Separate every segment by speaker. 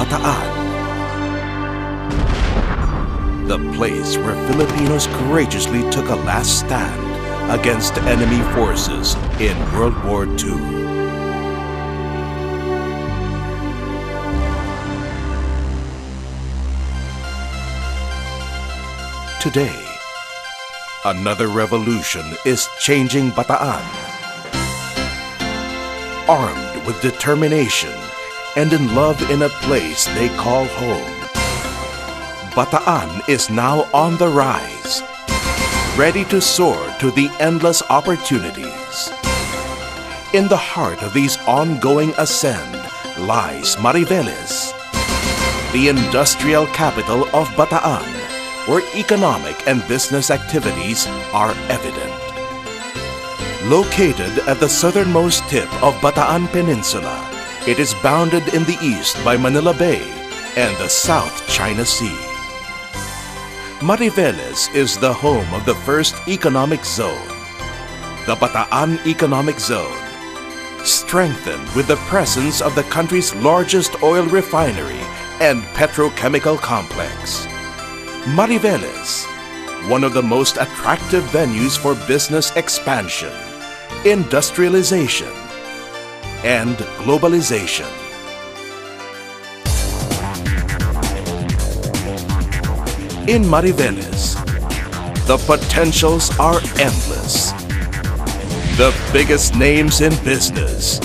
Speaker 1: Bataan, the place where Filipinos courageously took a last stand against enemy forces in World War II. Today, another revolution is changing Bataan. Armed with determination and in love in a place they call home, Bataan is now on the rise, ready to soar to the endless opportunities. In the heart of these ongoing ascent lies MARIVELES, the industrial capital of Bataan, where economic and business activities are evident. Located at the southernmost tip of Bataan Peninsula, it is bounded in the east by Manila Bay and the South China Sea. MARIVELES is the home of the first economic zone, the Bataan Economic Zone, strengthened with the presence of the country's largest oil refinery and petrochemical complex. MARIVELES, one of the most attractive venues for business expansion, industrialization, and globalization. In MARIVELES, the potentials are endless. The biggest names in business,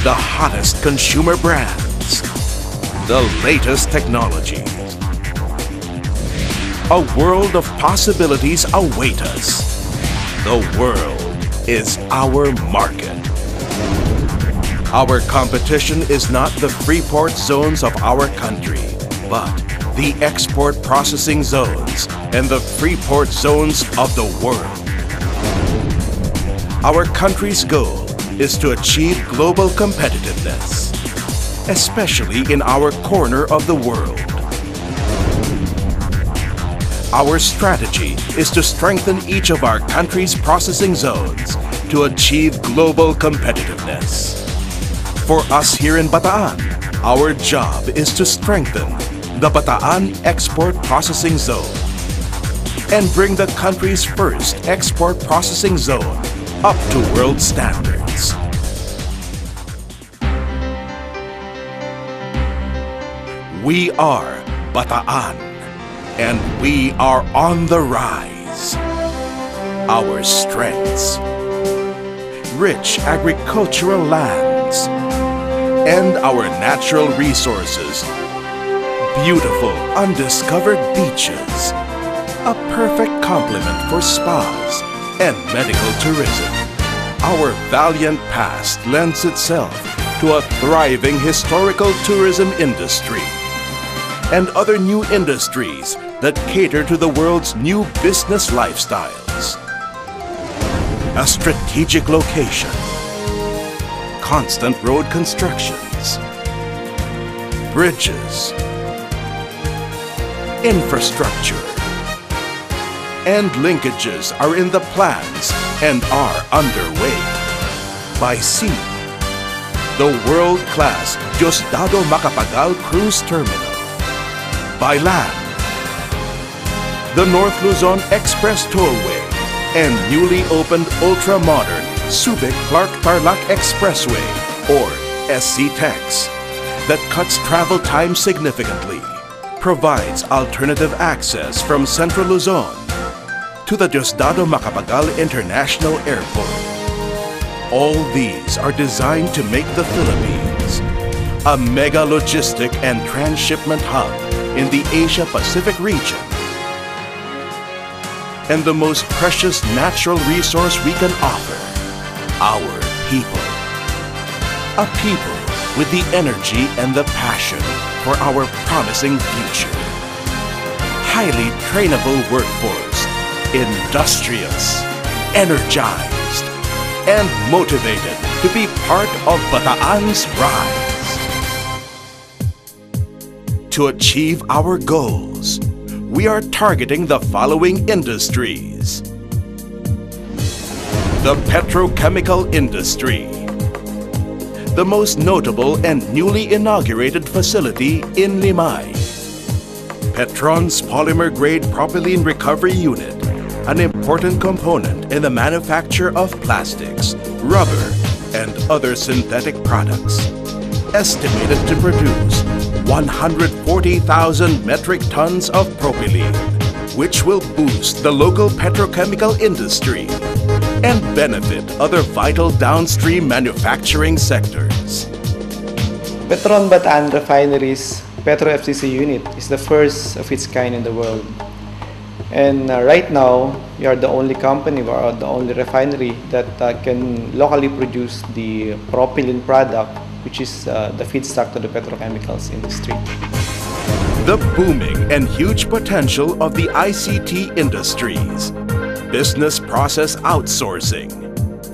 Speaker 1: the hottest consumer brands, the latest technology. A world of possibilities await us. The world is our market. Our competition is not the FREEPORT zones of our country, but the export processing zones and the FREEPORT zones of the world. Our country's goal is to achieve global competitiveness, especially in our corner of the world. Our strategy is to strengthen each of our country's processing zones to achieve global competitiveness. For us here in Bataan, our job is to strengthen the Bataan Export Processing Zone and bring the country's first export processing zone up to world standards. We are Bataan. And we are on the rise. Our strengths, rich agricultural lands, and our natural resources, beautiful undiscovered beaches, a perfect complement for spas and medical tourism. Our valiant past lends itself to a thriving historical tourism industry and other new industries that cater to the world's new business lifestyles. A strategic location, constant road constructions, bridges, infrastructure, and linkages are in the plans and are underway. By sea, the world-class Diosdado Macapagal Cruise Terminal. By land, the North Luzon Express Tollway and newly opened ultra-modern Subic-Clark-Tarlac Expressway, or SC-TEX, that cuts travel time significantly, provides alternative access from Central Luzon to the Diosdado Macapagal International Airport. All these are designed to make the Philippines a mega logistic and transshipment hub in the Asia-Pacific region, and the most precious natural resource we can offer, our people. A people with the energy and the passion for our promising future. Highly trainable workforce, industrious, energized, and motivated to be part of Bataan's rise. To achieve our goals, we are targeting the following industries. The petrochemical industry, the most notable and newly inaugurated facility in Limay. Petron's polymer-grade propylene recovery unit, an important component in the manufacture of plastics, rubber, and other synthetic products, estimated to produce 140,000 metric tons of propylene, which will boost the local petrochemical industry and benefit other vital downstream manufacturing sectors.
Speaker 2: Petron Bataan Refinery's Petro FCC unit is the first of its kind in the world. And right now, we are the only company or the only refinery that can locally produce the propylene product, which is the feedstock to the petrochemicals industry.
Speaker 1: The booming and huge potential of the ICT industries, business process outsourcing,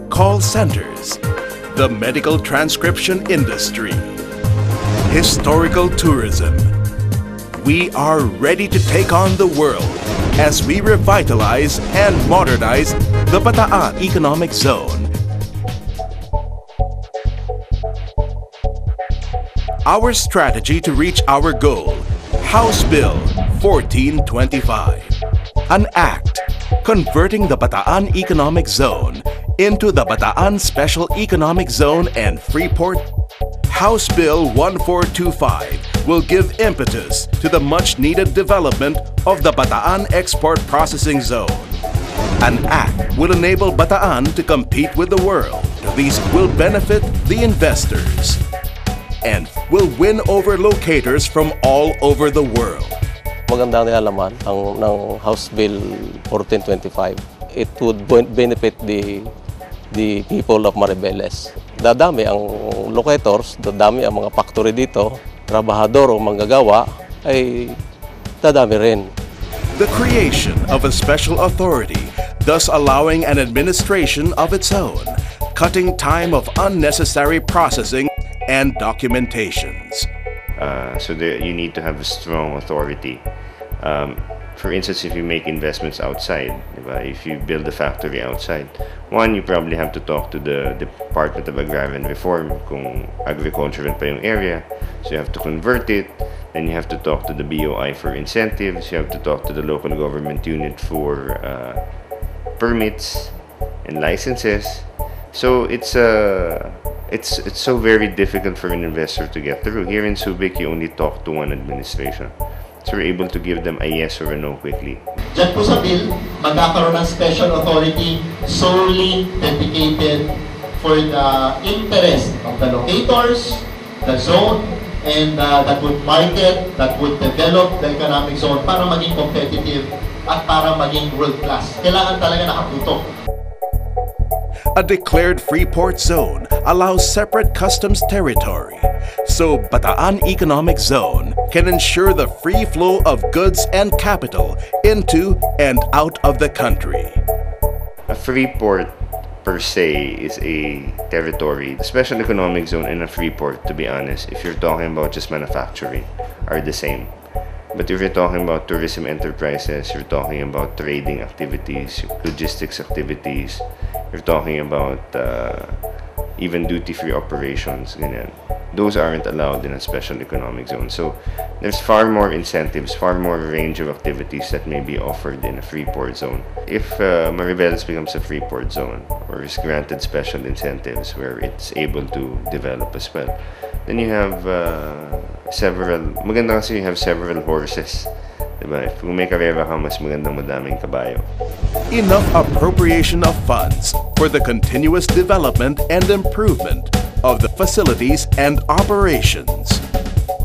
Speaker 1: call centers, the medical transcription industry, historical tourism. We are ready to take on the world as we revitalize and modernize the Bataan Economic Zone. Our strategy to reach our goal, House Bill 1425, an act converting the Bataan Economic Zone into the Bataan Special Economic Zone and Freeport. House Bill 1425 will give impetus to the much-needed development of the Bataan Export Processing Zone. An act will enable Bataan to compete with the world. These will benefit the investors and will win over locators from all over the world.
Speaker 3: Magandang nilalaman ng House Bill 1425. It would benefit the people of MARIVELES. Dadami ang locators, dadami ang mga factory dito, trabahador o manggagawa ay dadami rin.
Speaker 1: The creation of a special authority, thus allowing an administration of its own, cutting time of unnecessary processing and documentations.
Speaker 4: You need to have a strong authority. For instance, if you make investments outside, if you build a factory outside, one, you probably have to talk to the Department of Agrarian Reform kung agriculture pa yung area, so you have to convert it. Then you have to talk to the BOI for incentives. You have to talk to the local government unit for permits and licenses. So it's so very difficult for an investor to get through. Here in Subic, you only talk to one administration. So we're able to give them a yes or a no quickly.
Speaker 5: Diyan po sa bill, magkakaroon ng special authority solely dedicated for the interest of the locators, the zone, and that would market, that would develop the economic zone para maging competitive at para maging world-class. Kailangan talaga nakatutok.
Speaker 1: A declared Freeport Zone allows separate customs territory, so Bataan Economic Zone can ensure the free flow of goods and capital into and out of the country.
Speaker 4: A Freeport per se is a territory. A special economic zone and a Freeport, to be honest, if you're talking about just manufacturing, are the same. But if you're talking about tourism enterprises, you're talking about trading activities, logistics activities, you're talking about even duty-free operations, ganyan. Those aren't allowed in a special economic zone. So there's far more incentives, far more range of activities that may be offered in a Freeport zone. If MARIVELES becomes a Freeport zone or is granted special incentives where it's able to develop as well, then you have maganda kasi you have several horses. Diba? If may karera ka, mas magandang madaming kabayo.
Speaker 1: Enough appropriation of funds for the continuous development and improvement of the facilities and operations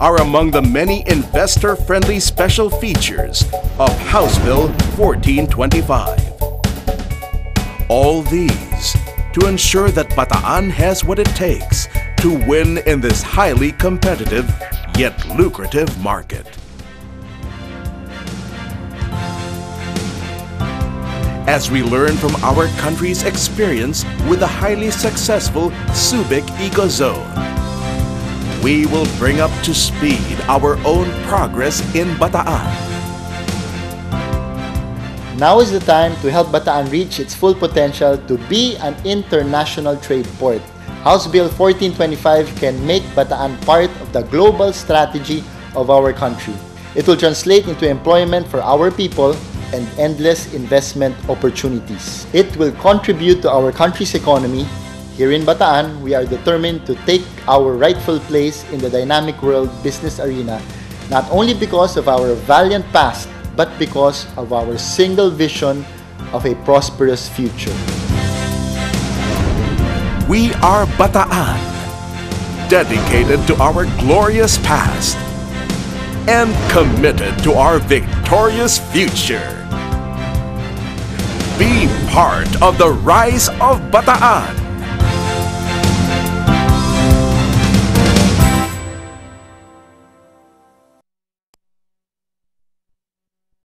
Speaker 1: are among the many investor-friendly special features of House Bill 1425. All these to ensure that Bataan has what it takes to win in this highly competitive yet lucrative market. As we learn from our country's experience with the highly successful Subic Eco Zone, we will bring up to speed our own progress in Bataan.
Speaker 6: Now is the time to help Bataan reach its full potential to be an international trade port. House Bill 1425 can make Bataan part of the global strategy of our country. It will translate into employment for our people and endless investment opportunities. It will contribute to our country's economy. Here in Bataan, we are determined to take our rightful place in the dynamic world business arena, not only because of our valiant past, but because of our single vision of a prosperous future.
Speaker 1: We are Bataan, dedicated to our glorious past and committed to our victorious future. Be part of the rise of Bataan.